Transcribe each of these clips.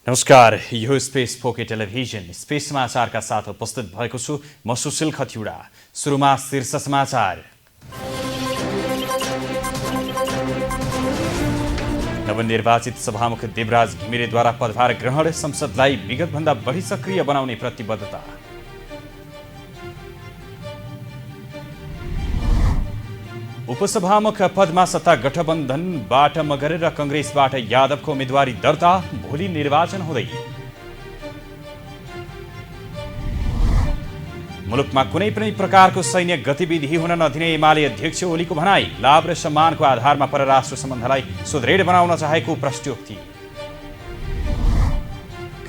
नमस्कार, यो स्पेस पोके टेलिभिजन स्पेस समाचारका साथ उपस्थित भएको छु म सुशील खतिवडा। सुरुमा शीर्ष समाचार। नवनिर्वाचित सभामुख देवराज घिमिरेद्वारा पदभार ग्रहण, संसदलाई विगतभन्दा बढी सक्रिय बनाउने प्रतिबद्धता। उपसभामुख पदमा सत्ता गठबन्धनबाट मगर र कंग्रेसबाट यादवको उम्मेदवारी दर्ता, भोलि निर्वाचन हुँदै। मुलुकमा कुनै पनि प्रकारको सैन्य गतिविधि हुन नदिने एमाले अध्यक्ष ओलीको भनाई, लाभ र सम्मानको आधारमा परराष्ट्र सम्बन्धलाई सुदृढ बनाउन चाहेको प्रश्नोक्ति।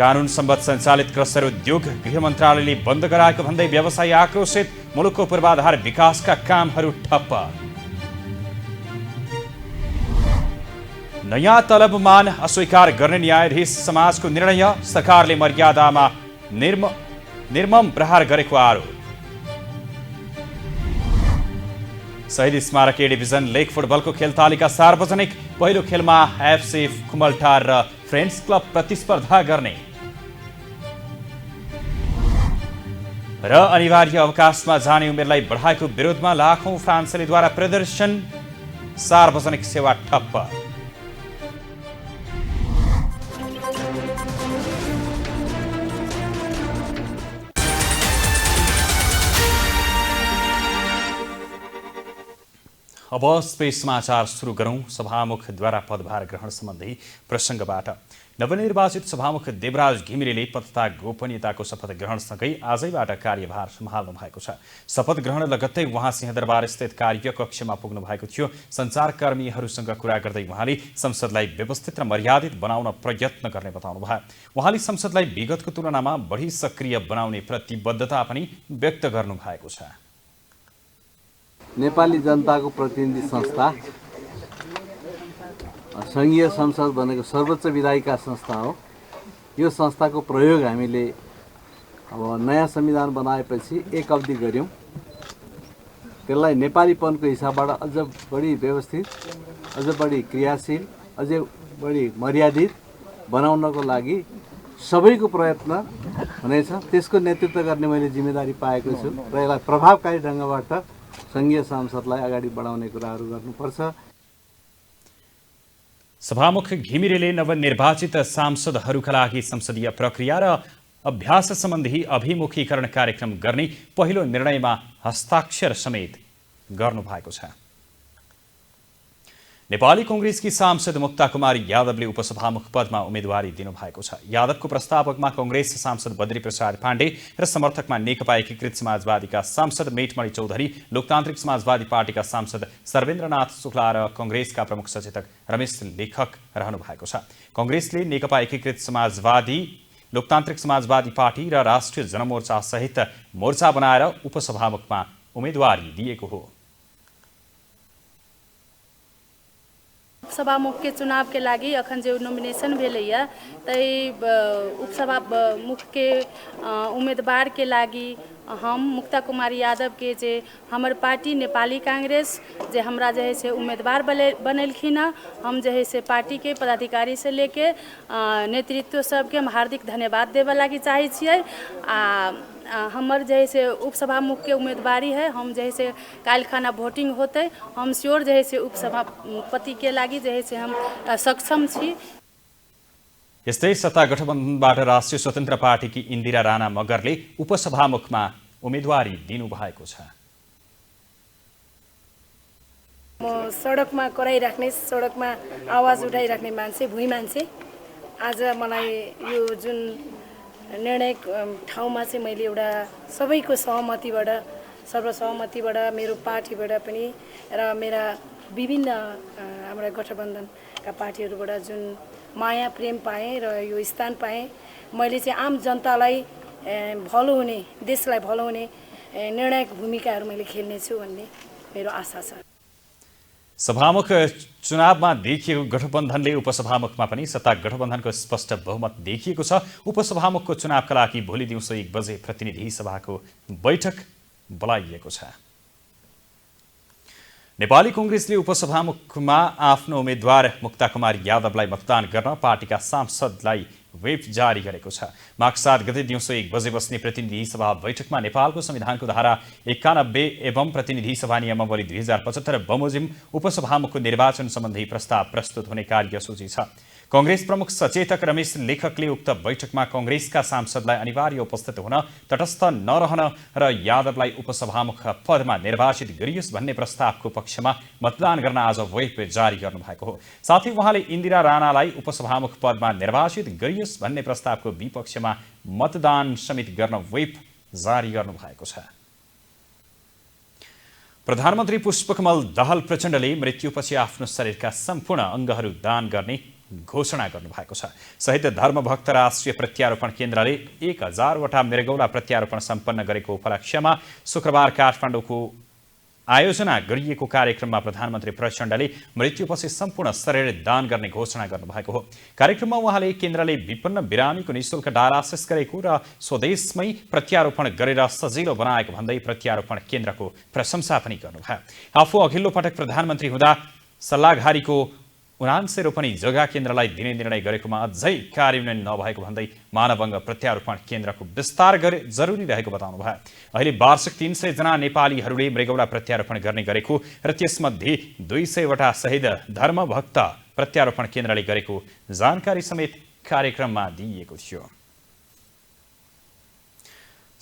कानुन सम्बद्ध सञ्चालित क्रसर उद्योग गृह मन्त्रालयले बन्द गराएको भन्दै व्यवसायी आक्रोशित, मुलुकको पूर्वाधार विकासका कामहरू ठप्प। नयाँ तलबमान अस्वीकार गर्ने न्यायाधीश समाजको निर्णय, सरकारले मर्यादामा निर्मम प्रहार गरेको आरोप। शहीद स्मारक ए डिभिजन लेग फुटबलको खेल तालिका सार्वजनिक, पहिलो खेलमा एफसी कुमलटार र फ्रेन्ड्स क्लब प्रतिस्पर्धा गर्ने र अनिवार्य अवकाशमा जाने उमेरलाई बढाएको विरोधमा लाखौं फ्रान्सेलीद्वारा प्रदर्शन, सार्वजनिक सेवा ठप्प। अब स्पेस समाचार सुरु गरौं। सभामुखद्वारा पदभार ग्रहण सम्बन्धी प्रसङ्गबाट। नवनिर्वाचित सभामुख देवराज घिमिरेले पद तथा गोपनीयताको शपथ ग्रहणसँगै आजैबाट कार्यभार सम्हाल्नु भएको छ। शपथ ग्रहण लगत्तै उहाँ सिंहदरबार स्थित कार्यकक्षमा पुग्नु भएको थियो। सञ्चारकर्मीहरूसँग कुरा गर्दै उहाँले संसदलाई व्यवस्थित र मर्यादित बनाउन प्रयत्न गर्ने बताउनुभयो। उहाँले संसदलाई विगतको तुलनामा बढी सक्रिय बनाउने प्रतिबद्धता पनि व्यक्त गर्नु भएको छ। नेपाली जनताको प्रतिनिधि संस्था संघीय संसद भनेको सर्वोच्च विधायिका संस्था हो। यो संस्थाको प्रयोग हामीले अब नयाँ संविधान बनाएपछि एक अवधि गऱ्यौँ। त्यसलाई नेपालीपनको हिसाबबाट अझ बढी व्यवस्थित, अझ बढी क्रियाशील, अझ बढी मर्यादित बनाउनको लागि सबैको प्रयत्न हुनेछ। त्यसको नेतृत्व गर्ने मैले जिम्मेदारी पाएको छु र यसलाई प्रभावकारी ढङ्गबाट संघीय संसदलाई अगाडि बढाउने कुराहरू गर्नुपर्छ। सभामुख घिमिरेले नवनिर्वाचित सांसदहरूका लागि संसदीय प्रक्रिया र अभ्यास सम्बन्धी अभिमुखीकरण कार्यक्रम गर्ने पहिलो निर्णयमा हस्ताक्षर समेत गर्नुभएको छ। नेपाली कांग्रेसकी सांसद मुक्ता कुमारी यादवले उपसभामुख पदमा उम्मेदवारी दिनुभएको छ। यादवको प्रस्तावकमा कांग्रेस सांसद बद्री प्रसाद पाण्डे र समर्थकमा नेकपा एकीकृत समाजवादीका सांसद मेटमणि चौधरी, लोकतान्त्रिक समाजवादी पार्टीका सांसद सर्वेन्द्रनाथ शुक्ला र कांग्रेसका प्रमुख सचेतक रमेश लेखक रहनु भएको छ। कांग्रेसले नेकपा एकीकृत समाजवादी, लोकतान्त्रिक समाजवादी पार्टी र राष्ट्रिय जनमोर्चा सहित मोर्चा बनाएर उपसभामुखमा उम्मेदवारी दिएको हो। उपसभामुख के चुनाव के लागि अखन जो नॉमिनेशन भेलैया तै उपसभामुख के उम्मीदवार के लागि हम मुक्ता कुमारी यादव के जे हमर पार्टी नेपाली कांग्रेस जे हमरा जे है से उम्मीदवार बनेलखिन है, हम जे है से पार्टी के पदाधिकारी से लेके नेतृत्व सबके हम हार्दिक धन्यवाद देवे लागी चाहे छियै। हमर जे है से उपसभामुख के उम्मीदवारी है, हम जे है से काल्हि खाना वोटिंग होते, हम श्योर जे है से उपसभापति के लागि जे है से हम सक्षम छी। यस्तै सत्ता गठबन्धनबाट राष्ट्रिय स्वतन्त्र पार्टीकी इन्दिरा राणा मगरले उपसभामुखमा उम्मेदवारी दिनुभएको छ। म सडकमा कराइराख्ने, सडकमा आवाज उठाइराख्ने मान्छे, भुइँ मान्छे। आज मलाई यो जुन निर्णायक ठाउँमा चाहिँ मैले एउटा सबैको सहमतिबाट, सर्वसहमतिबाट, मेरो पार्टीबाट पनि र मेरा विभिन्न हाम्रा गठबन्धनका पार्टीहरूबाट जुन माया प्रेम पाएँ र यो स्थान पाएँ, मैले चाहिँ आम जनतालाई भलो हुने, देशलाई भलो हुने निर्णायक भूमिकाहरू मैले खेल्नेछु भन्ने मेरो आशा छ। सभामुख चुनावमा देखिएको गठबन्धनले उपसभामुखमा पनि सत्ता गठबन्धनको स्पष्ट बहुमत देखिएको छ। उपसभामुखको चुनावका लागि भोलि दिउँसो 1 बजे प्रतिनिधि सभाको बैठक बोलाइएको छ। नेपाली कांग्रेसले उपसभामुखमा आफ्नो उम्मेद्वार मुक्ता कुमारी यादवलाई मतदान गर्न पार्टीका सांसदलाई व्हिप जारी गरेको छ। माघ 7 गते दिउँसो 1 बजे बस्ने प्रतिनिधि सभा बैठकमा नेपालको संविधानको धारा 91 एवं प्रतिनिधि सभा नियमावली 2075 बमोजिम उपसभामुखको निर्वाचन सम्बन्धी प्रस्ताव प्रस्तुत हुने कार्यसूची छ। कांग्रेस प्रमुख सचेतक रमेश लेखकले उक्त बैठकमा कांग्रेसका सांसदलाई अनिवार्य उपस्थित हुन, तटस्थ नरहन र यादवलाई उपसभामुख पदमा निर्वाचित गरियोस् भन्ने प्रस्तावको पक्षमा मतदान गर्न आज व्हिप जारी गर्नुभएको हो। साथै उहाँले इन्दिरा राणालाई उपसभामुख पदमा निर्वाचित गरियोस् भन्ने प्रस्तावको विपक्षमा मतदान समेत गर्न व्हिप जारी गर्नुभएको छ। प्रधानमन्त्री पुष्पकमल दाहाल प्रचण्डले मृत्युपछि आफ्नो शरीरका सम्पूर्ण अङ्गहरू दान गर्ने घोषणा गर्नुभएको छ। शहीद धर्मभक्त राष्ट्रिय प्रत्यारोपण केन्द्रले 1000 वटा मृगौला प्रत्यारोपण सम्पन्न गरेको उपलक्ष्यमा शुक्रबार काठमाडौँको आयोजना गरिएको कार्यक्रममा प्रधानमन्त्री प्रचण्डले मृत्युपछि सम्पूर्ण शरीर दान गर्ने घोषणा गर्नुभएको हो। कार्यक्रममा उहाँले केन्द्रले विपन्न बिरामीको निःशुल्क डायलासिस गरेको र स्वदेशमै प्रत्यारोपण गरेर सजिलो बनाएको भन्दै प्रत्यारोपण केन्द्रको प्रशंसा पनि गर्नुभयो। आफू अघिल्लो पटक प्रधानमन्त्री हुँदा सल्लाघारीको 79 रोपनी जग्गा केन्द्रलाई दिने निर्णय गरेकोमा अझै कार्यान्वयन नभएको भन्दै मानवअङ्ग प्रत्यारोपण केन्द्रको विस्तार जरुरी रहेको बताउनुभयो। अहिले वार्षिक 300 जना नेपालीहरूले मृगौला प्रत्यारोपण गर्ने गरेको र त्यसमध्ये 200 वटा शहीद धर्मभक्त प्रत्यारोपण केन्द्रले गरेको जानकारी समेत कार्यक्रममा दिइएको थियो।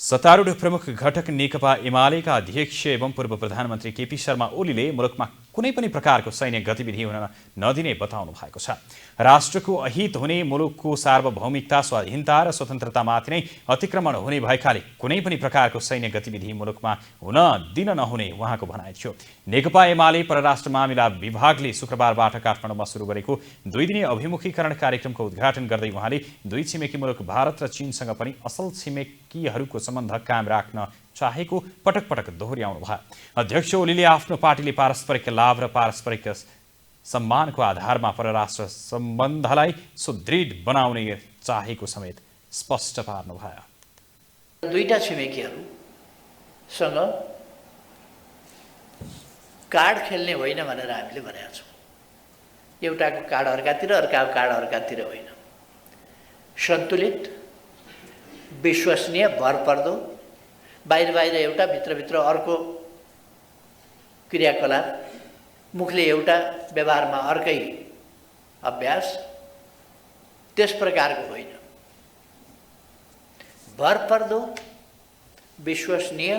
सत्तारूढ प्रमुख घटक नेकपा एमालेका अध्यक्ष एवं पूर्व प्रधानमन्त्री केपी शर्मा ओलीले मुलुकमा कुनै पनि प्रकारको सैन्य गतिविधि हुन नदिने बताउनु भएको छ। राष्ट्रको अहित हुने, मुलुकको सार्वभौमिकता, स्वाधीनता र स्वतन्त्रतामाथि नै अतिक्रमण हुने भएकाले कुनै पनि प्रकारको सैन्य गतिविधि मुलुकमा हुन दिन नहुने उहाँको भनाइ थियो। नेकपा एमाले परराष्ट्र मामिला विभागले शुक्रबारबाट काठमाडौँमा सुरु गरेको 2 दिने अभिमुखीकरण कार्यक्रमको उद्घाटन गर्दै उहाँले दुई छिमेकी मुलुक भारत र चीनसँग पनि असल छिमेकीहरूको सम्बन्ध कायम राख्न चाहेको पटक पटक दोहोर्याउनु भयो। अध्यक्ष ओलीले आफ्नो पार्टीले पारस्परिक लाभ र पारस्परिक सम्मानको आधारमा परराष्ट्र सम्बन्धलाई सुदृढ बनाउने चाहेको समेत स्पष्ट पार्नुभयो। दुईटा छिमेकीहरूसँग कार्ड खेल्ने होइन भनेर हामीले भनेका छौँ। एउटाको कार्ड अर्कातिर, अर्काको कार्ड अर्कातिर होइन। सन्तुलित, विश्वसनीय, भरपर्दो, बाहिर बाहिर एउटा, भित्रभित्र अर्को क्रियाकलाप, मुखले एउटा, व्यवहारमा अर्कै अभ्यास, त्यस प्रकारको होइन। भरपर्दो, विश्वसनीय,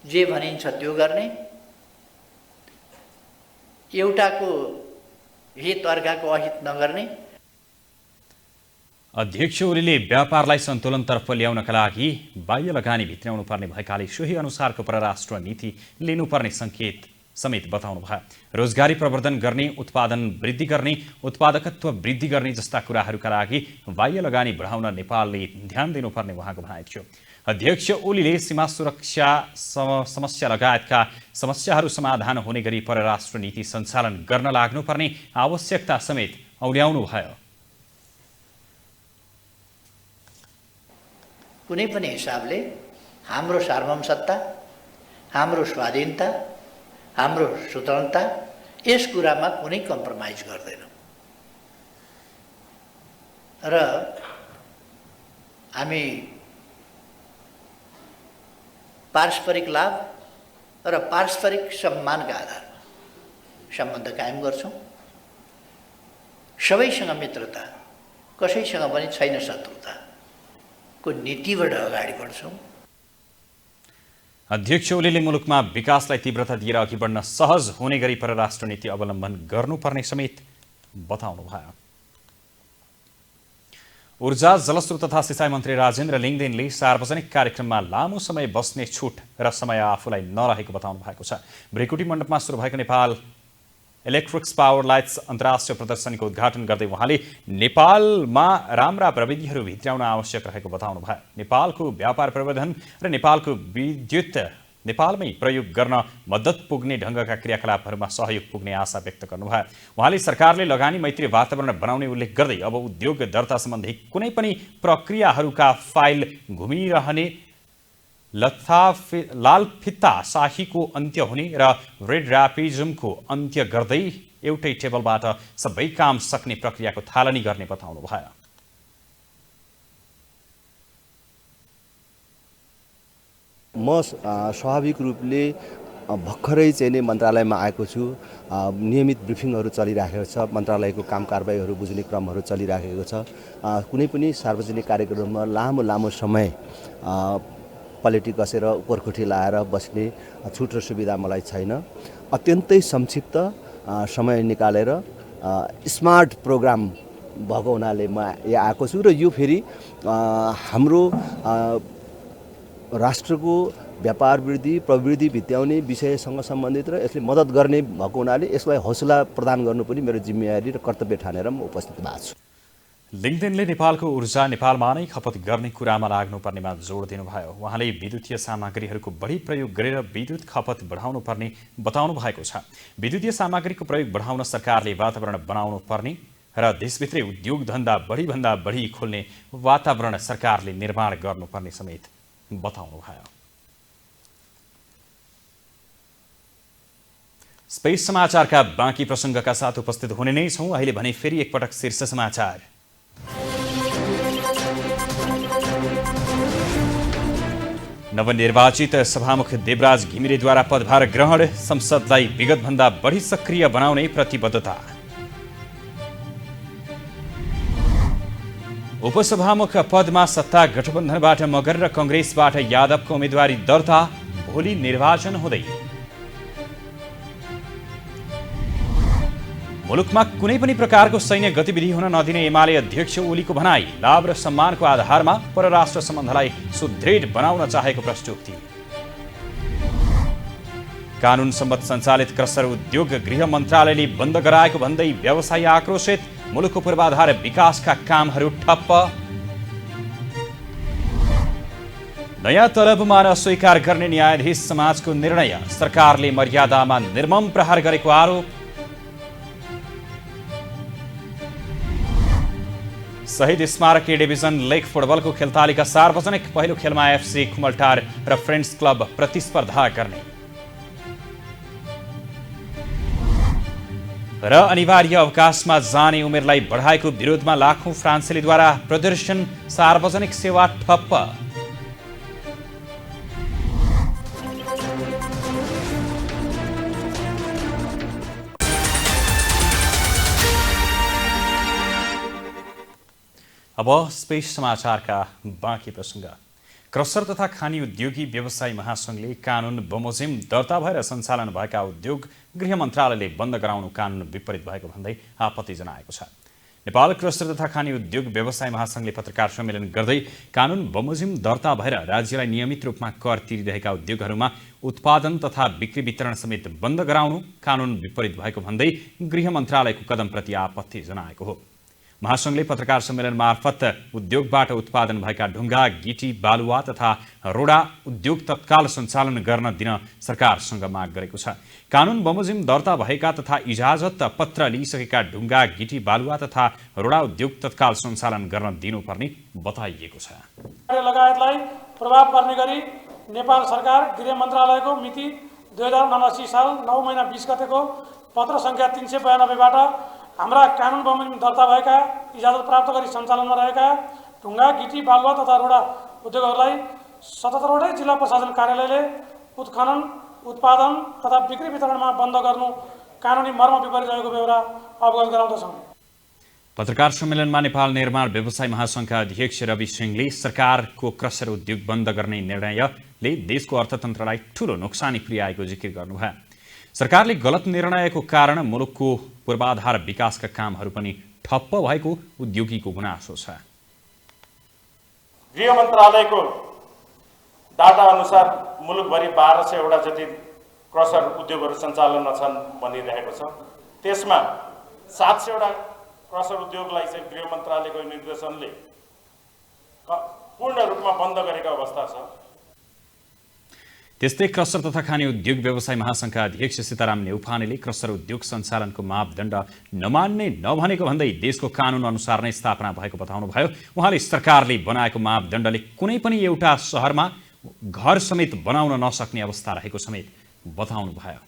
जे भनिन्छ त्यो गर्ने, एउटाको हित अर्काको अहित नगर्ने। अध्यक्ष ओलीले व्यापारलाई सन्तुलनतर्फ ल्याउनका लागि बाह्य लगानी भित्राउनु पर्ने भएकाले सोही अनुसारको परराष्ट्र नीति लिनुपर्ने सङ्केत समेत बताउनु भयो। रोजगारी प्रवर्धन गर्ने, उत्पादन वृद्धि गर्ने, उत्पादकत्व वृद्धि गर्ने जस्ता कुराहरूका लागि बाह्य लगानी बढाउन नेपालले ध्यान दिनुपर्ने उहाँको भनाइ थियो। अध्यक्ष ओलीले सीमा सुरक्षा समस्या लगायतका समस्याहरू समाधान हुने गरी परराष्ट्र नीति सञ्चालन गर्न लाग्नुपर्ने आवश्यकता समेत औल्याउनु भयो। कुनै पनि हिसाबले हाम्रो सार्वभौमसत्ता, हाम्रो स्वाधीनता, हाम्रो स्वतन्त्रता, यस कुरामा कुनै कम्प्रोमाइज गर्दैनौँ र हामी पारस्परिक लाभ र पारस्परिक सम्मानका आधारमा सम्बन्ध कायम गर्छौँ। सबैसँग मित्रता, कसैसँग पनि छैन शत्रुता को नीतिबाट अगाडि बढ्छौँ। अध्यक्ष ओलीले मुलुकमा विकासलाई तीव्रता दिएर अघि बढ्न सहज हुने गरी परराष्ट्र नीति अवलम्बन गर्नुपर्ने समेत बताउनुभयो। ऊर्जा, जलस्रोत तथा सिँचाइ मन्त्री राजेन्द्र लिङदेनले सार्वजनिक कार्यक्रममा लामो समय बस्ने छुट र समय आफूलाई नरहेको बताउनु भएको छ। भ्रिकुटी मण्डपमा सुरु भएको नेपाल इलेक्ट्रिक्स पावर लाइट्स अन्तर्राष्ट्रिय प्रदर्शनीको उद्घाटन गर्दै उहाँले नेपालमा राम्रा प्रविधिहरू भित्राउन आवश्यक रहेको बताउनु भयो। नेपालको व्यापार प्रवर्धन र नेपालको विद्युत नेपालमै प्रयोग गर्न मद्दत पुग्ने ढङ्गका क्रियाकलापहरूमा सहयोग पुग्ने आशा व्यक्त गर्नुभयो। उहाँले सरकारले लगानी मैत्री वातावरण बनाउने उल्लेख गर्दै अब उद्योग दर्ता सम्बन्धी कुनै पनि प्रक्रियाहरूका फाइल घुमिरहने लालफित्ता शाहीको अन्त्य हुने र रेड र्यापिजमको अन्त्य गर्दै एउटै टेबलबाट सबै काम सक्ने प्रक्रियाको थालनी गर्ने बताउनुभयो। म स्वाभाविक रूपले भर्खरै चाहिँ नै मन्त्रालयमा आएको छु। नियमित ब्रिफिङहरू चलिराखेको छ, मन्त्रालयको काम कारबाहीहरू बुझ्ने क्रमहरू चलिराखेको छ। कुनै पनि सार्वजनिक कार्यक्रममा लामो समय पलेटी कसेर उपरकोठी लाएर बस्ने छुट र सुविधा मलाई छैन। अत्यन्तै संक्षिप्त समय निकालेर स्मार्ट प्रोग्राम भएको हुनाले म यहाँ आएको छु र यो फेरि हाम्रो राष्ट्रको व्यापार वृद्धि प्रवृत्ति भित्याउने विषयसँग सम्बन्धित र यसले मद्दत गर्ने भएको हुनाले यसलाई हौसला प्रदान गर्नु पनि मेरो जिम्मेवारी र कर्तव्य ठानेर म उपस्थित भएको छु। लिङ्कदेनले नेपालको ऊर्जा नेपालमा नै खपत गर्ने कुरामा लाग्नुपर्नेमा जोड दिनुभयो। उहाँले विद्युतीय सामग्रीहरूको बढी प्रयोग गरेर विद्युत खपत बढाउनु पर्ने बताउनु भएको छ। विद्युतीय सामग्रीको प्रयोग बढाउन सरकारले वातावरण बनाउनु पर्ने र देशभित्रै उद्योग धन्दा बढीभन्दा बढी खोल्ने वातावरण सरकारले निर्माण गर्नुपर्ने समेत बताउनुभयो। स्पेस समाचारका बाँकी प्रसङ्गका साथ उपस्थित हुने नै छौँ। अहिले भने फेरि एकपटक शीर्ष समाचार। नवनिर्वाचित सभामुख देवराज घिमिरेद्वारा पदभार ग्रहण, संसदलाई विगतभन्दा बढी सक्रिय बनाउने प्रतिबद्धता। उपसभामुख पदमा सत्ता गठबन्धनबाट मगर र कङ्ग्रेसबाट यादवको उम्मेदवारी दर्ता, भोलि निर्वाचन हुँदै। मुलुकमा कुनै पनि प्रकारको सैन्य गतिविधि हुन नदिने एमाले अध्यक्ष ओलीको भनाई, लाभ र सम्मानको आधारमा परराष्ट्र सम्बन्धलाई सुदृढ बनाउन चाहेको प्रश्नोक्ति। कानुन सम्मत सञ्चालित क्रसर उद्योग गृह मन्त्रालयले बन्द गराएको भन्दै व्यवसायी आक्रोशित, मुलुकको पूर्वाधार विकासका कामहरू ठप्प। नयाँ तलबमान अस्वीकार गर्ने न्यायाधीश समाजको निर्णय, सरकारले मर्यादामा निर्मम प्रहार गरेको आरोप। शहीद स्मारक ए डिभिजन लेग फुटबलको खेलतालिका सार्वजनिक, पहिलो खेलमा एफसी खुमलटार र फ्रेन्ड्स क्लब प्रतिस्पर्धा गर्ने। र अनिवार्य अवकाशमा जाने उमेरलाई बढाएको विरोधमा लाखौं फ्रान्सेलीद्वारा प्रदर्शन, सार्वजनिक सेवा ठप्प। अब स्पेस समाचारका बाँकी प्रसङ्ग। क्रसर तथा खानी उद्योगी व्यवसायी महासंघले कानुन बमोजिम दर्ता भएर सञ्चालन भएका उद्योग गृह मन्त्रालयले बन्द गराउनु कानुन विपरीत भएको भन्दै आपत्ति जनाएको छ। नेपाल क्रसर तथा खानी उद्योग व्यवसायी महासंघले पत्रकार सम्मेलन गर्दै कानुन बमोजिम दर्ता भएर राज्यलाई नियमित रूपमा कर तिरिरहेका उद्योगहरूमा उत्पादन तथा बिक्री वितरण समेत बन्द गराउनु कानुन विपरीत भएको भन्दै गृह मन्त्रालयको कदमप्रति आपत्ति जनाएको हो। महासंघले पत्रकार सम्मेलन मार्फत उद्योगबाट उत्पादन भएका ढुङ्गा, गिटी, बालुवा तथा रोडा उद्योग तत्काल सञ्चालन गर्न दिन सरकारसँग माग गरेको छ। कानुन बमोजिम दर्ता भएका तथा इजाजत पत्र लिइसकेका ढुङ्गा, गिटी, बालुवा तथा रोडा उद्योग तत्काल सञ्चालन गर्न दिनुपर्ने बताइएको छ। लगायतलाई प्रभाव पर्ने गरी नेपाल सरकार गृह मन्त्रालयको मिति 2079 साल 9 महिना 20 गतेको पत्र सङ्ख्या 392बाट हाम्रा कानुन बमोजिम दर्ता भएका इजाजत प्राप्त गरी सञ्चालनमा रहेका ढुङ्गा, गिटी, बालुवा तथा रोडा उद्योगहरूलाई 77वटै जिल्ला प्रशासन कार्यालयले उत्खनन, उत्पादन तथा बिक्री वितरणमा बन्द गर्नु कानुनी मर्म विपरीत रहेको बेहोरा अवगत गराउँदछौँ। पत्रकार सम्मेलनमा नेपाल निर्माण व्यवसाय महासंघका अध्यक्ष रवि सिंहले सरकारको क्रसर उद्योग बन्द गर्ने निर्णयले देशको अर्थतन्त्रलाई ठूलो नोक्सानी पुर्याएको जिकिर गर्नुभयो। सरकारले गलत निर्णयको कारण मुलुकको पूर्वाधार विकासका कामहरू पनि ठप्प भएको उद्योगीको गुनासो छ। गृह मन्त्रालयको डाटा अनुसार मुलुकभरि 1200 जति क्रसर उद्योगहरू सञ्चालनमा छन् भनिरहेको छ। त्यसमा 700 क्रसर उद्योगलाई चाहिँ गृह मन्त्रालयको निर्देशनले पूर्ण रूपमा बन्द गरेको अवस्था छ। त्यस्तै क्रसर तथा खानी उद्योग व्यवसाय महासंघका अध्यक्ष सीताराम नेउपानेले क्रसर उद्योग सञ्चालनको मापदण्ड नमान्ने नभनेको भन्दै देशको कानुन अनुसार नै स्थापना भएको बताउनुभयो। उहाँले सरकारले बनाएको मापदण्डले कुनै पनि एउटा शहरमा घर समेत बनाउन नसक्ने अवस्था रहेको समेत बताउनुभयो।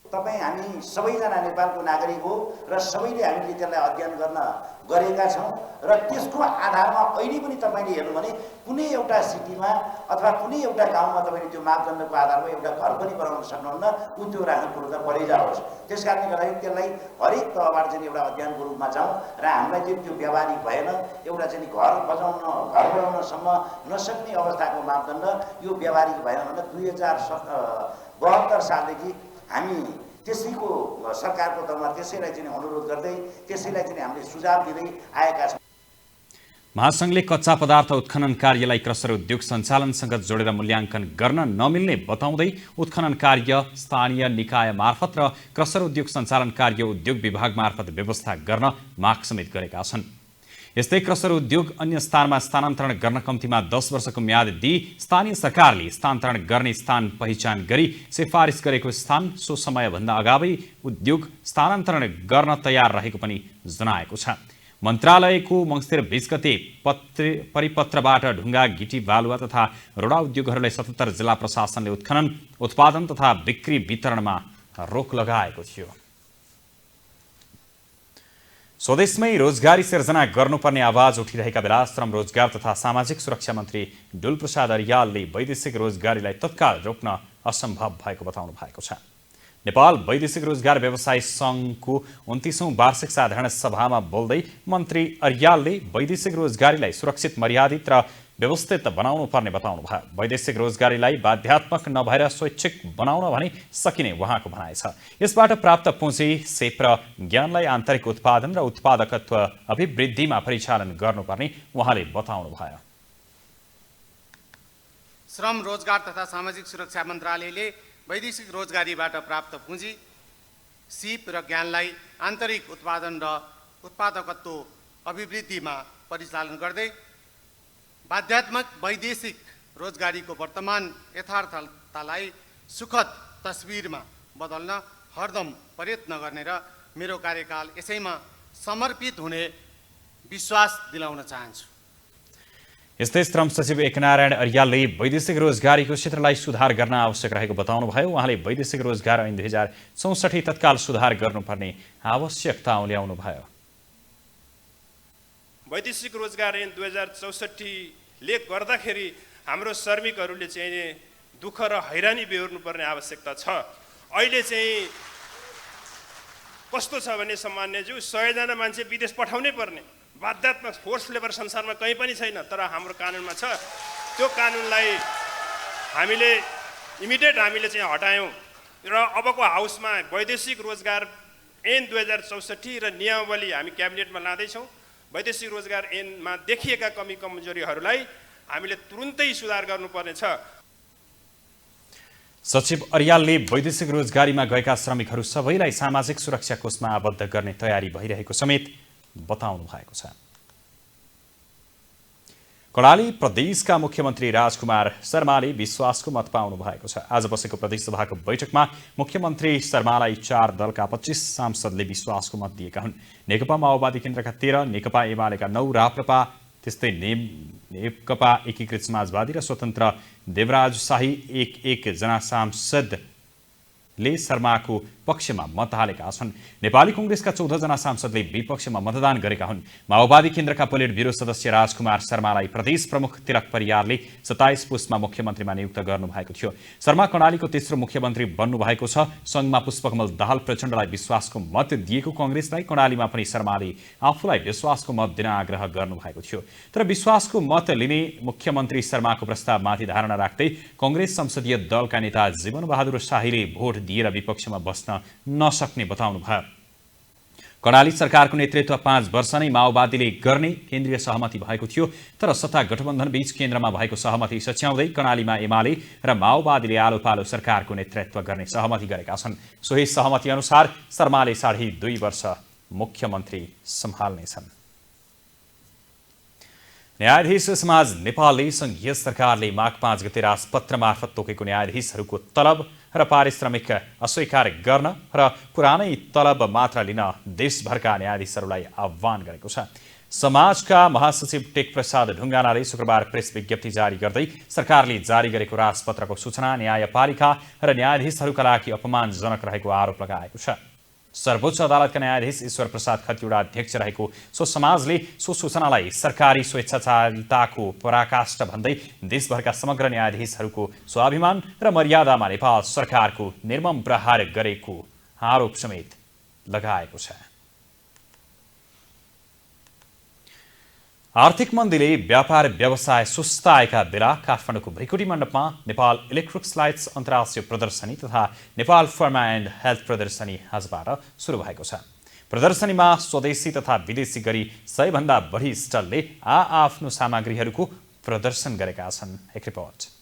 तपाईँ हामी सबैजना नेपालको नागरिक हो र सबैले हामीले त्यसलाई अध्ययन गर्न गरेका छौँ र त्यसको आधारमा अहिले पनि तपाईँले हेर्नु भने कुनै एउटा सिटीमा अथवा कुनै एउटा गाउँमा तपाईँले त्यो मापदण्डको आधारमा एउटा घर पनि बनाउन सक्नुहुन्न, उद्योग राख्नु कुरो त परै जाओस्। त्यस कारणले गर्दाखेरि त्यसलाई हरेक तहबाट चाहिँ एउटा अध्ययनको रूपमा जाउँ र हामीलाई चाहिँ त्यो व्यावहारिक भएन, एउटा चाहिँ घर बनाउनसम्म नसक्ने अवस्थाको मापदण्ड यो व्यावहारिक भएन भने 2072 सालदेखि हामी त्यसैको सरकारको तर्फमा त्यसैलाई चाहिँ अनुरोध गर्दै त्यसैलाई चाहिँ हामीले सुझाव दिँदै आएका छौँ। महासंघले कच्चा पदार्थ उत्खनन कार्यलाई क्रसर उद्योग सञ्चालनसँग जोडेर मूल्याङ्कन गर्न नमिल्ने बताउँदै उत्खनन कार्य स्थानीय निकाय मार्फत र क्रसर उद्योग सञ्चालन कार्य उद्योग विभाग मार्फत व्यवस्था गर्न माग समेत गरेका छन्। यस्तै क्रसर उद्योग अन्य स्थानमा स्थानान्तरण गर्न कम्तीमा 10 वर्षको म्याद दिई स्थानीय सरकारले स्थानान्तरण गर्ने स्थान पहिचान गरी सिफारिस गरेको स्थान सो समयभन्दा अगावै उद्योग स्थानान्तरण गर्न तयार रहेको पनि जनाएको छ। मन्त्रालयको मङ्सिर 20 गते परिपत्रबाट ढुङ्गा गिटी बालुवा तथा रोडा उद्योगहरूलाई 77 जिल्ला प्रशासनले उत्खनन उत्पादन तथा बिक्री वितरणमा रोक लगाएको थियो। स्वदेशमै रोजगारी सिर्जना गर्नुपर्ने आवाज उठिरहेका बेला श्रम रोजगार तथा सामाजिक सुरक्षा मन्त्री डुलप्रसाद अर्यालले वैदेशिक रोजगारीलाई तत्काल रोक्न असम्भव भएको बताउनु भएको छ। नेपाल वैदेशिक रोजगार व्यवसाय सङ्घको 29औं वार्षिक साधारण सभामा बोल्दै मन्त्री अर्यालले वैदेशिक रोजगारीलाई सुरक्षित, मर्यादित र व्यवस्थित बनाउनु पर्ने बताउनुभयो। वैदेशिक रोजगारीलाई बाध्यात्मक नभएर स्वैच्छिक बनाउन भने सकिने उहाँको भनाइ छ। यसबाट प्राप्त पुँजी, सेप र ज्ञानलाई आन्तरिक उत्पादन र उत्पादकत्व अभिवृद्धिमा परिचालन गर्नुपर्ने उहाँले बताउनुभयो। श्रम रोजगार तथा सामाजिक सुरक्षा मन्त्रालयले वैदेशिक रोजगारीबाट प्राप्त पुँजी, सिप र ज्ञानलाई आन्तरिक उत्पादन र उत्पादकत्व अभिवृद्धिमा परिचालन गर्दै बाध्यात्मक वैदेशिक रोजगारीको वर्तमान यथार्थतालाई सुखद तस्विरमा बदल्न हरदम प्रयत्न गर्ने र मेरो कार्यकाल यसैमा समर्पित हुने विश्वास दिलाउन चाहन्छु। यस्तै श्रम सचिव एकनारायण अर्यालले वैदेशिक रोजगारीको क्षेत्रलाई सुधार गर्न आवश्यक रहेको बताउनुभयो। उहाँले वैदेशिक रोजगार ऐन 2064 तत्काल सुधार गर्नुपर्ने आवश्यकता ल्याउनुभयो। वैदेशिक रोजगार ऐन 2064ले गर्दाखेरि हाम्रो श्रमिकहरूले चाहिँ दुःख र हैरानी बेहोर्नुपर्ने आवश्यकता छ। अहिले चाहिँ कस्तो छ भने सामान्यज्यू 100 जना मान्छे विदेश पठाउनै पर्ने बाध्यात्मक फोर्स लेबर संसारमा कहीँ पनि छैन, तर हाम्रो कानुनमा छ। त्यो कानुनलाई हामीले इमिडिएट हामीले चाहिँ हटायौँ र अबको हाउसमा वैदेशिक रोजगार ऐन 2064 र नियमावली हामी क्याबिनेटमा लाँदैछौँ। वैदेशिक रोजगार ऐनमा देखिएका कमी कमजोरीहरूलाई हामीले तुरुन्तै सुधार गर्नुपर्नेछ। सचिव अर्यालले वैदेशिक रोजगारीमा गएका श्रमिकहरू सबैलाई सामाजिक सुरक्षा कोषमा आबद्ध गर्ने तयारी भइरहेको समेत बताउनु भएको छ। कर्णाली प्रदेशका मुख्यमन्त्री राजकुमार शर्माले विश्वासको मत पाउनु भएको छ। आज बसेको प्रदेशसभाको बैठकमा मुख्यमन्त्री शर्मालाई 4 दलका 25 सांसदले विश्वासको मत दिएका हुन्। नेकपा माओवादी केन्द्रका 13, नेकपा एमालेका 9, राप्रपा त्यस्तै नेकपा एकीकृत समाजवादी र स्वतन्त्र देवराज शाही 1 जना सांसदले शर्माको पक्षमा मत हालेका छन्। नेपाली कांग्रेसका 14 जना सांसदले विपक्षमा मतदान गरेका हुन्। माओवादी केन्द्रका पोलिट ब्युरो सदस्य राजकुमार शर्मालाई प्रदेश प्रमुख तिलक परियारले 27 पुसमा मुख्यमन्त्रीमा नियुक्त गर्नुभएको थियो। शर्मा कर्णालीको तेस्रो मुख्यमन्त्री बन्नुभएको छ। संघमा पुष्पकमल दाहाल प्रचण्डलाई विश्वासको मत दिएको कांग्रेसलाई कर्णालीमा पनि शर्माले आफूलाई विश्वासको मत दिन आग्रह गर्नुभएको थियो। तर विश्वासको मत लिने मुख्यमन्त्री शर्माको प्रस्तावमाथि धारणा राख्दै कांग्रेस संसदीय दलका नेता जीवनबहादुर शाहीले भोट दिएर विपक्षमा बस्न नसक्ने बताउनुभयो। कर्णाली सरकारको नेतृत्व 5 वर्ष नै माओवादीले गर्ने केन्द्रीय सहमति भएको थियो, तर सत्ता गठबन्धन बीच केन्द्रमा भएको सहमति सच्याउँदै कर्णालीमा एमाले र माओवादीले आलो पालो सरकारको नेतृत्व गर्ने सहमति गरेका छन्। सोही सहमति अनुसार शर्माले 2.5 वर्ष मुख्यमन्त्री सम्हाल्नेछन्। न्यायाधीश समाज नेपालले संघीय सरकारले माघ 5 गते राजपत्र मार्फत तोकेको न्यायाधीशहरूको तलब र पारिश्रमिक अस्वीकार गर्न र पुरानै तलब मात्र लिन देशभरका न्यायाधीशहरूलाई आह्वान गरेको छ। समाजका महासचिव टेक प्रसाद ढुङ्गानाले शुक्रबार प्रेस विज्ञप्ति जारी गर्दै सरकारले जारी गरेको राजपत्रको सूचना न्यायपालिका र न्यायाधीशहरूका लागि अपमानजनक रहेको आरोप लगाएको छ। सर्वोच्च अदालतका न्यायाधीश ईश्वर प्रसाद खतिवडा अध्यक्ष रहेको सो समाजले सो सूचनालाई सरकारी स्वेच्छाचारिताको पराकाष्ठ भन्दै देशभरका समग्र न्यायाधीशहरूको स्वाभिमान र मर्यादामा नेपाल सरकारको निर्मम प्रहार गरेको आरोप समेत लगाएको छ। आर्थिक मन्दीले व्यापार व्यवसाय सुस्ताएका बेला काठमाडौँको भ्रिकुटी मण्डपमा नेपाल इलेक्ट्रिक्स लाइट्स अन्तर्राष्ट्रिय प्रदर्शनी तथा नेपाल फार्मा एन्ड हेल्थ प्रदर्शनी आजबाट सुरु भएको छ। प्रदर्शनीमा स्वदेशी तथा विदेशी गरी 100 भन्दा बढी स्टलले आफ्नो सामग्रीहरूको प्रदर्शन गरेका छन्। एक रिपोर्ट।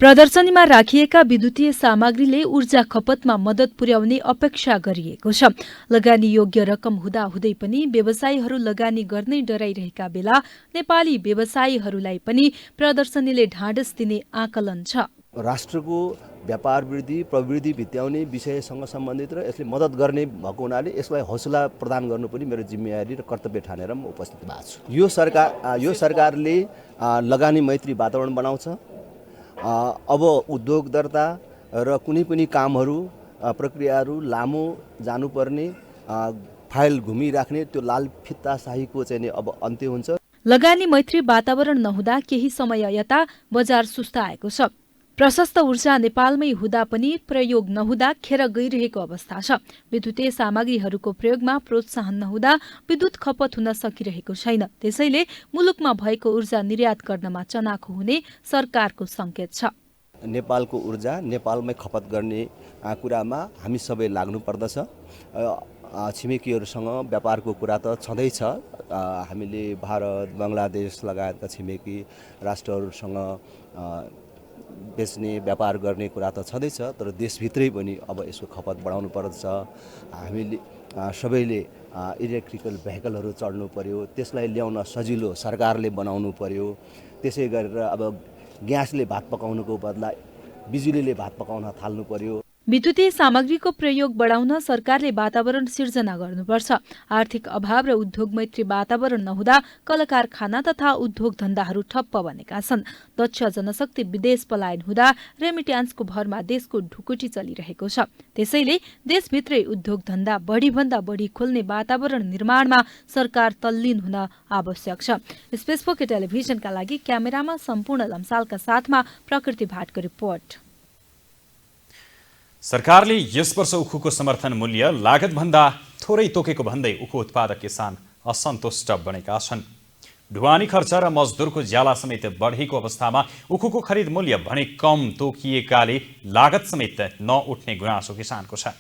प्रदर्शनीमा राखिएका विद्युतीय सामग्रीले ऊर्जा खपतमा मद्दत पुर्याउने अपेक्षा गरिएको छ। लगानी योग्य रकम हुँदाहुँदै पनि व्यवसायीहरू लगानी गर्नै डराइरहेका बेला नेपाली व्यवसायीहरूलाई पनि प्रदर्शनीले ढाडस दिने आकलन छ। राष्ट्रको व्यापार वृद्धि प्रवृत्ति भित्याउने विषयसँग सम्बन्धित र यसले मद्दत गर्ने भएको हुनाले यसलाई हौसला प्रदान गर्नु पनि मेरो जिम्मेवारी र कर्तव्य ठानेर म उपस्थित भएको छु। यो सरकारले लगानी मैत्री वातावरण बनाउँछ। अब उद्योग दर्ता र कुनै पनि कामहरू प्रक्रियाहरू लामो जानुपर्ने फाइल घुमिराख्ने त्यो लाल फित्ता शाहीको चाहिँ अब अन्त्य हुन्छ। लगानी मैत्री वातावरण नहुँदा केही समय यता बजार सुस्ताएको छ। प्रशस्त ऊर्जा नेपालमै हुँदा पनि प्रयोग नहुँदा खेर गइरहेको अवस्था छ। विद्युतीय सामग्रीहरूको प्रयोगमा प्रोत्साहन नहुँदा विद्युत खपत हुन सकिरहेको छैन। त्यसैले मुलुकमा भएको ऊर्जा निर्यात गर्नमा चनाखो हुने सरकारको संकेत छ। नेपालको ऊर्जा नेपालमै खपत गर्ने कुरामा हामी सबै लाग्नु पर्दछ। छिमेकीहरूसँग व्यापारको कुरा त छँदैछ। हामीले भारत बङ्गलादेश लगायतका छिमेकी राष्ट्रहरूसँग बेच्ने व्यापार गर्ने कुरा त छँदैछ, तर देशभित्रै पनि अब यसको खपत बढाउनु पर्छ। हामीले सबैले इलेक्ट्रिकल भेहिकलहरू चढ्नु पर्यो, त्यसलाई ल्याउन सजिलो सरकारले बनाउनु पर्यो। त्यसै गरेर अब ग्यासले भात पकाउनुको बदला बिजुलीले भात पकाउन थाल्नु पर्यो। विद्युतीय सामग्रीको प्रयोग बढाउन सरकारले वातावरण सिर्जना गर्नुपर्छ। आर्थिक अभाव र उद्योग मैत्री वातावरण नहुँदा कलकारखाना तथा उद्योग धन्दाहरू ठप्प बनेका छन्। दक्ष जनशक्ति विदेश पलायन हुँदा रेमिट्यान्सको भरमा देशको ढुकुटी चलिरहेको छ। त्यसैले देशभित्रै उद्योग धन्दा बढीभन्दा बढी खोल्ने वातावरण निर्माणमा सरकार तल्लीन हुन आवश्यक छ। स्पेसपोक टेलिभिजनका लागि क्यामेरामा सम्पूर्ण लम्सालका साथमा प्रकृति भाटको रिपोर्ट। सरकारले यस वर्ष उखुको समर्थन मूल्य लागतभन्दा थोरै तोकेको भन्दै उखु उत्पादक किसान असन्तुष्ट बनेका छन्। ढुवानी खर्च र मजदुरको ज्याला समेत बढेको अवस्थामा उखुको खरिद मूल्य भने कम तोकिएकाले लागत समेत नउठ्ने गुनासो किसानको छ।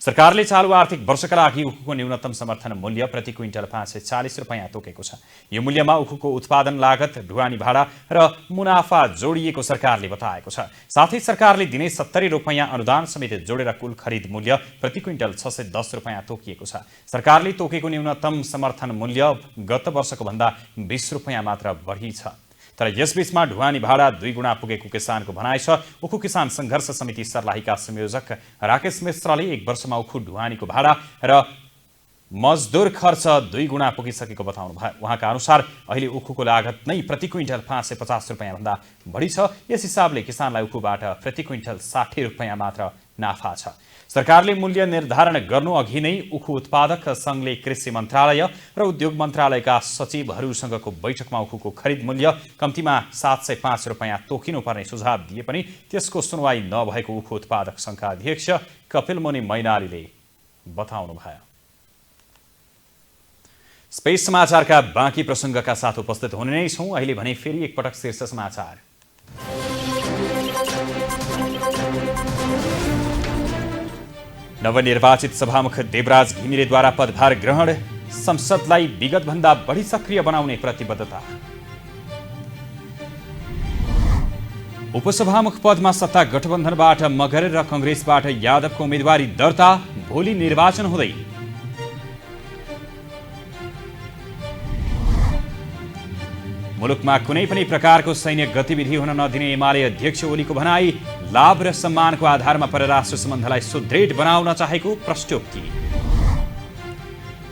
सरकारले चालु आर्थिक वर्षका लागि उखुको न्यूनतम समर्थन मूल्य प्रति क्विन्टल 540 रुपैयाँ तोकेको छ। यो मूल्यमा उखुको उत्पादन लागत, ढुवानी भाडा र मुनाफा जोडिएको सरकारले बताएको छ। साथै सरकारले दिने 70 रुपैयाँ अनुदान समेत जोडेर कुल खरिद मूल्य प्रति क्विन्टल 610 रुपैयाँ तोकिएको छ। सरकारले तोकेको न्यूनतम समर्थन मूल्य गत वर्षको भन्दा 20 रुपैयाँ मात्र बढी छ। तर यसबीचमा ढुवानी भाडा 2 गुणा पुगेको किसानको भनाइ छ। उखु किसान संघर्ष समिति सर्लाहीका संयोजक राकेश मिश्रले 1 वर्षमा उखु ढुवानीको भाडा र मजदुर खर्च 2 गुणा पुगिसकेको बताउनु भयो। उहाँका अनुसार अहिले उखुको लागत नै प्रति क्विन्टल 550 रुपैयाँ भन्दा बढी छ। यस हिसाबले किसानलाई उखुबाट प्रति क्विन्टल 60 रुपैयाँ मात्र नाफा छ। सरकारले मूल्य निर्धारण गर्नु अघि नै उखु उत्पादक संघले कृषि मन्त्रालय र उद्योग मन्त्रालयका सचिवहरूसँगको बैठकमा उखुको खरिद मूल्य कम्तीमा 705 रुपैयाँ तोकिनुपर्ने सुझाव दिए पनि त्यसको सुनवाई नभएको उखु उत्पादक संघका अध्यक्ष कपिलमुनि मैनालीले बताउनु भयो। स्पेस समाचारका बाँकी प्रसङ्गका साथ उपस्थित हुने नै छौँ। अहिले भने फेरि एकपटक शीर्ष समाचार। नवनिर्वाचित सभामुख देवराज घिमिरेद्वारा पदभार ग्रहण, संसदलाई विगतभन्दा बढी सक्रिय बनाउने प्रतिबद्धता। उपसभामुख पदमा सत्ता गठबन्धनबाट मगर र कांग्रेसबाट यादवको उम्मेदवारी दर्ता, भोलि निर्वाचन हुँदै। मुलुकमा कुनै पनि प्रकारको सैन्य गतिविधि हुन नदिने एमाले अध्यक्ष ओलीको भनाई, लाभ र सम्मानको आधारमा परराष्ट्र सम्बन्धलाई सुदृढ बनाउन चाहेको प्रष्टोक्ति।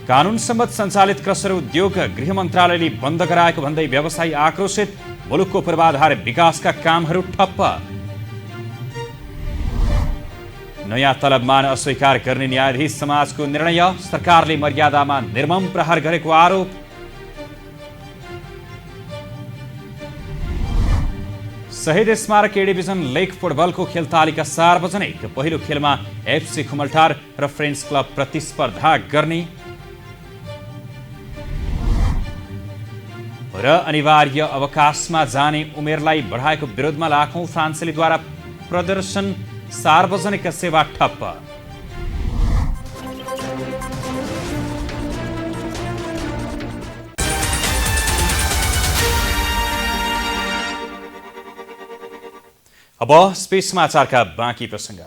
कानुन सम्मत सञ्चालित क्रसर उद्योग गृह मन्त्रालयले बन्द गराएको भन्दै व्यवसायी आक्रोशित। मुलुकको पूर्वाधार विकासका कामहरू ठप्प। नयाँ तलबमान अस्वीकार गर्ने न्यायाधीश समाजको निर्णय। सरकारले मर्यादामा निर्मम प्रहार गरेको आरोप। शहीद स्मारक ए डिभिजन लीग फुटबलको खेल तालिका सार्वजनिक। पहिलो खेलमा एफसी खुमलटार र फ्रेन्ड्स क्लब प्रतिस्पर्धा गर्ने र अनिवार्य अवकाशमा जाने उमेरलाई बढाएको विरोधमा लाखौं फ्रान्सेलीद्वारा प्रदर्शन। सार्वजनिक सेवा ठप्प। अब स्पेस समाचारका बाँकी प्रसंग।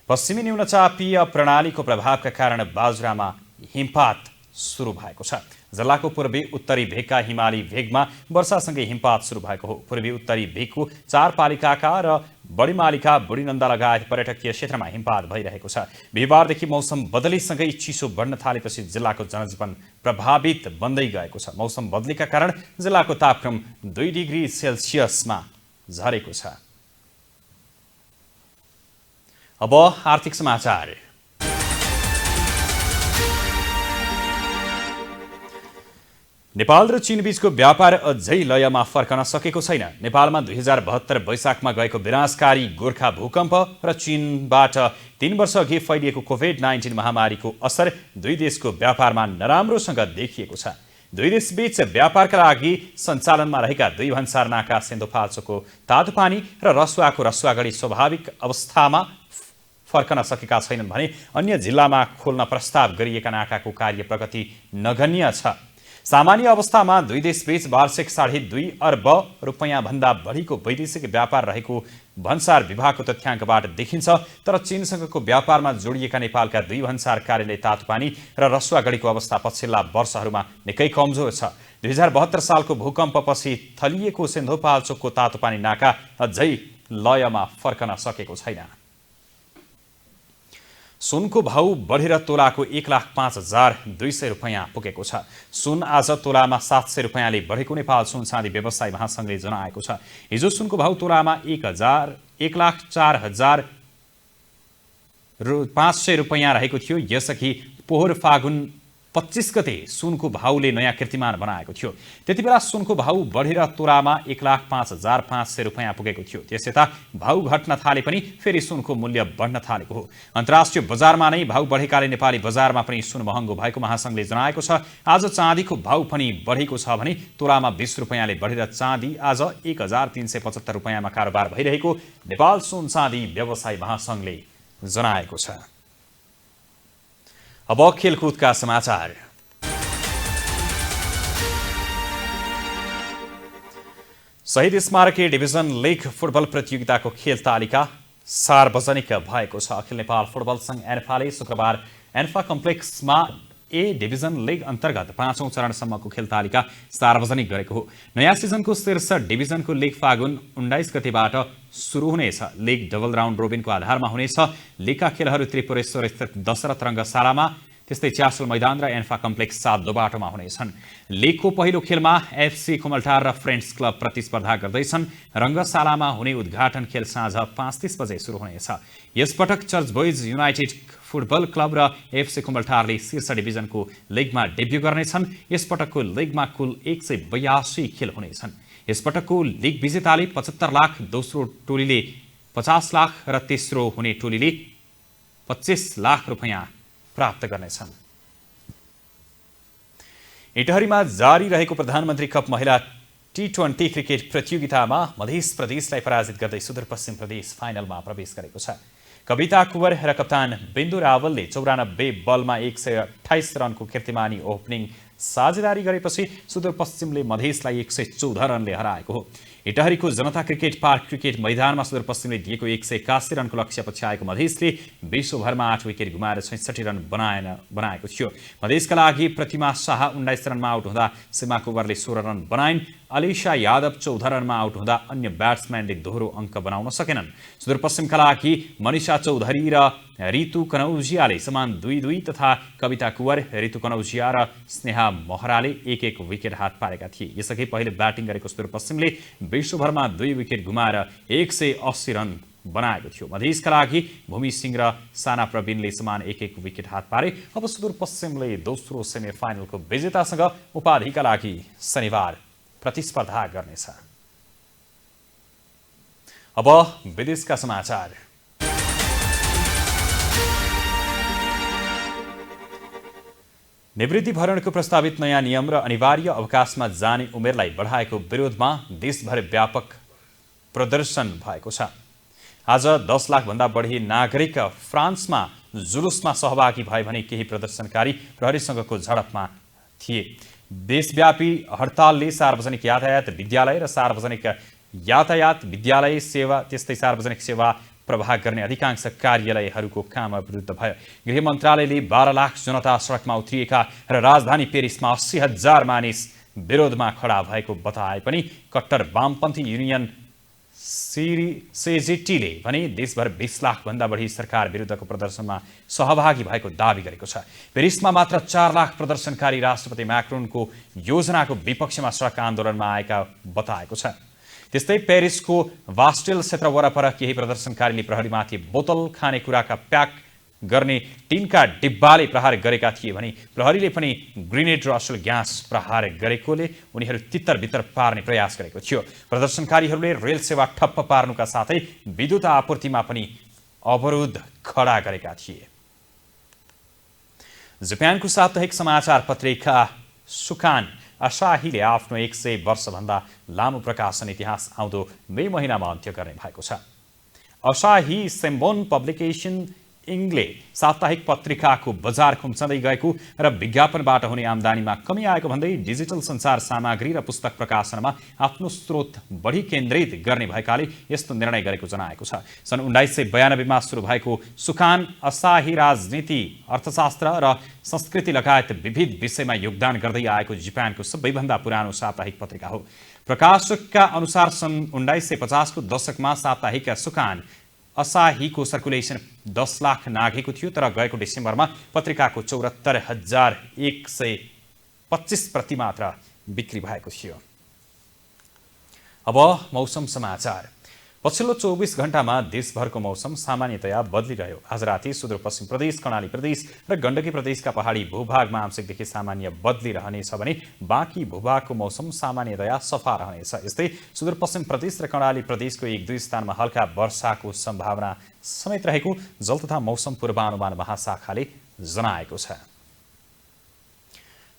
पश्चिमी न्यूनचापीय प्रणालीको प्रभावका कारण बाजुरामा हिमपात सुरु भएको छ। जिल्लाको पूर्वी उत्तरी भेगका हिमाली भेगमा वर्षासँगै हिमपात सुरु भएको हो। पूर्वी उत्तरी भेगको 4 पालिकाका र बडीमालिका बुढीनन्दा लगायत पर्यटकीय क्षेत्रमा हिमपात भइरहेको छ। बिहिबारदेखि मौसम बदलीसँगै चिसो बढ्न थालेपछि जिल्लाको जनजीवन प्रभावित बन्दै गएको छ। मौसम बदलीका कारण जिल्लाको तापक्रम 2 डिग्री सेल्सियसमा झरेको छ। अब आर्थिक समाचार। नेपाल र चीन बीचको व्यापार अझै लयमा फर्कन सकेको छैन। नेपालमा 2072 वैशाखमा गएको विनाशकारी गोर्खा भूकम्प र चीनबाट 3 वर्ष अघि फैलिएको कोभिड-19 महामारीको असर दुई देशको व्यापारमा नराम्रोसँग देखिएको छ। दुई देशबीच व्यापारका लागि सञ्चालनमा रहेका 2 भन्सार नाका सिन्धुपाल्चोकको तातोपानी र रसुवाको रसुवागढी स्वाभाविक अवस्थामा फर्कन सकेका छैनन् भने अन्य जिल्लामा खोल्न प्रस्ताव गरिएका नाकाको कार्य प्रगति नगण्य छ। सामान्य अवस्थामा दुई देशबीच वार्षिक 2.5 अर्ब रुपैयाँ भन्दा बढीको वैदेशिक व्यापार रहेको भन्सार विभागको तथ्याङ्कबाट देखिन्छ। तर चीनसँगको व्यापारमा जोडिएका नेपालका 2 भन्सार कार्यालय तातोपानी र रसुवागढीको अवस्था पछिल्ला वर्षहरूमा निकै कमजोर छ। 2072 सालको भूकम्पपछि थलिएको सिन्धुपाल्चोकको तातोपानी नाका अझै लयमा फर्कन सकेको छैन। सुनको भाउ बढेर तोलाको 1,05,200 रुपैयाँ पुगेको छ। सुन आज तोलामा 700 रुपैयाँले बढेको नेपाल सुन चाँदी व्यवसायी महासंघले जनाएको छ। हिजो सुनको भाउ तोलामा 1,04,500 रुपैयाँ रहेको थियो। यसअघि पोहोर फागुन 25 गते सुनको भाउले नयाँ कीर्तिमान बनाएको थियो। त्यतिबेला सुनको भाउ बढेर तोलामा 1,05,500 रुपैयाँ पुगेको थियो। त्यसयता भाउ घट्न थाले पनि फेरि सुनको मूल्य बढ्न थालेको हो। अन्तर्राष्ट्रिय बजारमा नै भाउ बढेकाले नेपाली बजारमा पनि सुन महँगो भएको महासंघले जनाएको छ। आज चाँदीको भाउ पनि बढेको छ भने तोलामा 20 रुपैयाँले बढेर चाँदी आज 1,375 रुपैयाँमा कारोबार भइरहेको नेपाल सुन चाँदी व्यवसायी महासंघले जनाएको छ। अब खेलकुदका समाचार। शहीद स्मारक ए डिभिजन लीग फुटबल प्रतियोगिताको खेल तालिका सार्वजनिक भएको छ। अखिल नेपाल फुटबल संघ एन्फाले शुक्रबार एन्फा कम्प्लेक्समा ए डिभिजन लीग अन्तर्गत 5औं चरणसम्मको खेल तालिका सार्वजनिक गरेको हो। नयाँ सिजनको शीर्ष डिभिजनको लीग फागुन 19 गतेबाट सुरु हुनेछ। लीग डबल राउन्ड रोबिनको आधारमा हुनेछ। लीगका खेलहरू त्रिपुरेश्वर स्थित दशरथ रङ्गशालामा, त्यस्तै च्यासल मैदान र एन्फा कम्प्लेक्स 7 बाटोमा हुनेछन्। लीगको पहिलो खेलमा एफसी खुमलटार र फ्रेन्ड्स क्लब प्रतिस्पर्धा गर्दैछन्। रङ्गशालामा हुने उद्घाटन खेल साँझ 5:30 बजे सुरु हुनेछ। यसपटक church boys united football club र एफसी खुमलटारले शीर्ष डिभिजनको लीगमा डेब्यू गर्नेछन्। यसपटकको लीगमा कुल 182 खेल हुनेछन्। यसपटकको लीग विजेताले 75 लाख, दोस्रो टोलीले 50 लाख र तेस्रो हुने टोलीले 25 लाख रुपैयाँ प्राप्त गर्नेछन्। इटहरीमा जारी रहेको प्रधानमन्त्री कप महिला T20 क्रिकेट प्रतियोगितामा मध्य प्रदेशलाई पराजित गर्दै सुदूरपश्चिम प्रदेश फाइनलमा प्रवेश गरेको छ। कविता कुँवर र कप्तान बिन्दु रावलले 94 बलमा 128 रनको कीर्तिमानी ओपनिङ साझेदारी गरेपछि सुदूरपश्चिमले मधेसलाई 114 रनले हराएको हो। इटहरीको जनता क्रिकेट पार्क क्रिकेट मैदानमा सुदूरपश्चिमले दिएको 181 रनको लक्ष्य पछ्याएको मधेसले 20 ओभरमा 8 विकेट गुमाएर 66 रन बनाएको थियो। मधेसका लागि प्रतिमा शाह 19 रनमा आउट हुँदा सीमा कुँवरले 16 रन बनाइन्। अलिशा यादव 14 रनमा आउट हुँदा अन्य ब्याट्सम्यानले दोहोरो अङ्क बनाउन सकेनन्। सुदूरपश्चिमका लागि मनिषा चौधरी र रितु कनौजियाले समान 2-2 तथा कविता कुवर, रितु कनौजिया र स्नेहा महराले 1-1 विकेट हात पारेका थिए। यसअघि पहिले ब्याटिङ गरेको सुदूरपश्चिमले विश्वभरमा 2 विकेट गुमाएर 180 रन बनाएको थियो। मधेसका लागि भूमि सिंह र साना प्रवीणले समान 1-1 विकेट हात पारे। अब सुदूरपश्चिमले दोस्रो सेमिफाइनलको विजेतासँग उपाधिका लागि शनिबार प्रतिस्पर्धा गर्नेछ। अब विदेशका समाचार। निवृत्ति भरणको प्रस्तावित नयाँ नियम र अनिवार्य अवकाशमा जाने उमेरलाई बढाएको विरोधमा देशभर व्यापक प्रदर्शन भएको छ। आज 10 लाखभन्दा बढी नागरिक फ्रान्समा जुलुसमा सहभागी भए भने केही प्रदर्शनकारी प्रहरीसँगको झडपमा थिए। देशव्यापी हडतालले सार्वजनिक यातायात विद्यालय र सार्वजनिक यातायात विद्यालय सेवा त्यस्तै सार्वजनिक सेवा प्रवाह गर्ने अधिकांश कार्यालयहरूको काम अवरुद्ध भयो। गृह मन्त्रालयले 12 लाख जनता सडकमा उत्रिएका र राजधानी पेरिसमा 80,000 मानिस विरोधमा खडा भएको बताए पनि कट्टर वामपन्थी युनियन सेजेटीले भने देशभर 20 लाखभन्दा बढी सरकार विरुद्धको प्रदर्शनमा सहभागी भएको दावी गरेको छ। पेरिसमा मात्र 4 लाख प्रदर्शनकारी राष्ट्रपति म्याक्रोनको योजनाको विपक्षमा सडक आन्दोलनमा आएका बताएको छ। त्यस्तै पेरिसको बास्टिल क्षेत्र वरपर केही प्रदर्शनकारीले प्रहरीमाथि बोतल खानेकुराका प्याक गर्ने टिनका डिब्बाले प्रहार गरेका थिए भने प्रहरीले पनि ग्रेनेड र असल ग्यास प्रहार गरेकोले उनीहरू तित्तर-बित्तर पार्ने प्रयास गरेको थियो। प्रदर्शनकारीहरूले रेल सेवा ठप्प पार्नुका साथै विद्युत आपूर्तिमा पनि अवरोध खडा गरेका थिए। जापानको साप्ताहिक समाचार पत्रिका सुकान असाहीले आफ्नो 100 वर्षभन्दा लामो प्रकाशन इतिहास आउँदो मे महिनामा अन्त्य गर्ने भएको छ। असाही सेम्बोन पब्लिकेसन इङ्गले साप्ताहिक पत्रिकाको बजार खुम्चँदै गएको र विज्ञापनबाट हुने आम्दानीमा कमी आएको भन्दै डिजिटल सञ्चार सामग्री र पुस्तक प्रकाशनमा आफ्नो स्रोत बढी केन्द्रित गर्ने भएकाले यस्तो निर्णय गरेको जनाएको छ। सन् 1992 मा सुरु भएको सुकान असाही राजनीति, अर्थशास्त्र र संस्कृति लगायत विविध विषयमा योगदान गर्दै आएको जापानको सबैभन्दा पुरानो साप्ताहिक पत्रिका हो। प्रकाशकका अनुसार सन् 1950 को दशकमा साप्ताहिक सुकान असाहीको सर्कुलेसन 10 लाख नाघेको थियो, तर गएको डिसेम्बरमा पत्रिकाको 74,125 प्रति मात्र बिक्री भएको थियो। अब मौसम समाचार। पछिल्लो 24 घण्टामा देशभरको मौसम सामान्यतया बदलिरह्यो। आज राति सुदूरपश्चिम प्रदेश, कर्णाली प्रदेश र गण्डकी प्रदेशका पहाडी भूभागमा आंशिकदेखि सामान्य बदलिरहनेछ भने बाँकी भूभागको मौसम सामान्यतया सफा रहनेछ। यस्तै सुदूरपश्चिम प्रदेश र कर्णाली प्रदेशको 1-2 स्थानमा हल्का वर्षाको सम्भावना समेत रहेको जल तथा मौसम पूर्वानुमान महाशाखाले जनाएको छ।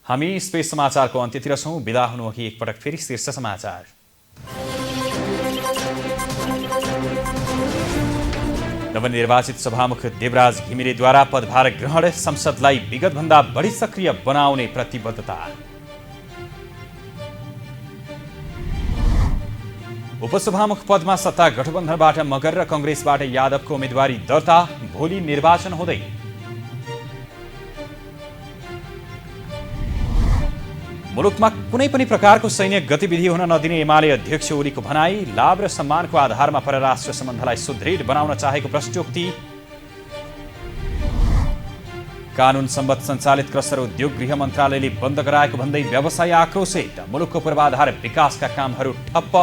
हामी स्पेस समाचारको अन्त्यतिर छौं। बिदा हुनुअघि एकपटक फेरि शीर्ष समाचार। नवनिर्वाचित सभामुख देवराज घिमिरेद्वारा पदभार ग्रहण, संसदलाई विगतभन्दा बढी सक्रिय बनाउने प्रतिबद्धता। उपसभामुख पदमा सत्ता गठबन्धनबाट मगर र कंग्रेसबाट यादवको उम्मेदवारी दर्ता, भोलि निर्वाचन हुँदै। मुलुकमा कुनै पनि प्रकारको सैन्य गतिविधि हुन नदिने एमाले अध्यक्ष ओलीको भनाई, लाभ र सम्मानको आधारमा परराष्ट्र सम्बन्धलाई सुदृढ बनाउन चाहेको प्रश्नोक्ति। कानुन सम्बद्ध सञ्चालित क्रसर उद्योग गृह मन्त्रालयले बन्द गराएको भन्दै व्यवसायी आक्रोशित, मुलुकको पूर्वाधार विकासका कामहरू ठप्प।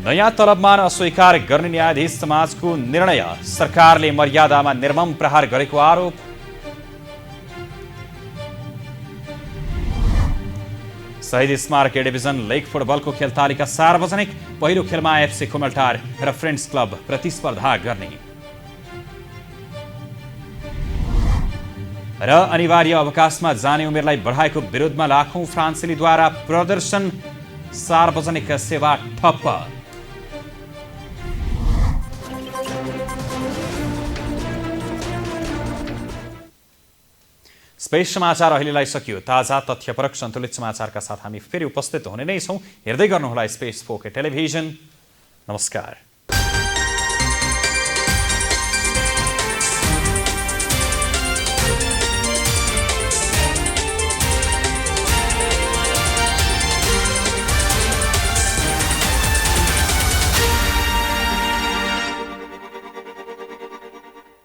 नयाँ तलबमान अस्वीकार गर्ने न्यायाधीश समाजको निर्णय, सरकारले मर्यादामा निर्मम प्रहार गरेको आरोप। शहीद स्मारक ए डिभिजन लीग फुटबलको खेल तालिका सार्वजनिक, पहिलो खेलमा एफसी कुमलटार र फ्रेन्ड्स क्लब प्रतिस्पर्धा गर्ने। र अनिवार्य अवकाशमा जाने उमेरलाई बढाएको विरोधमा लाखौं फ्रान्सेलीद्वारा प्रदर्शन, सार्वजनिक सेवा ठप्प। स्पेस समाचार अहिलेलाई सकियो। ताजा तथ्यपरक सन्तुलित समाचारका साथ हामी फेरि उपस्थित हुने नै छौं। हेर्दै गर्नुहोला स्पेस 4K टेलिभिजन। नमस्कार।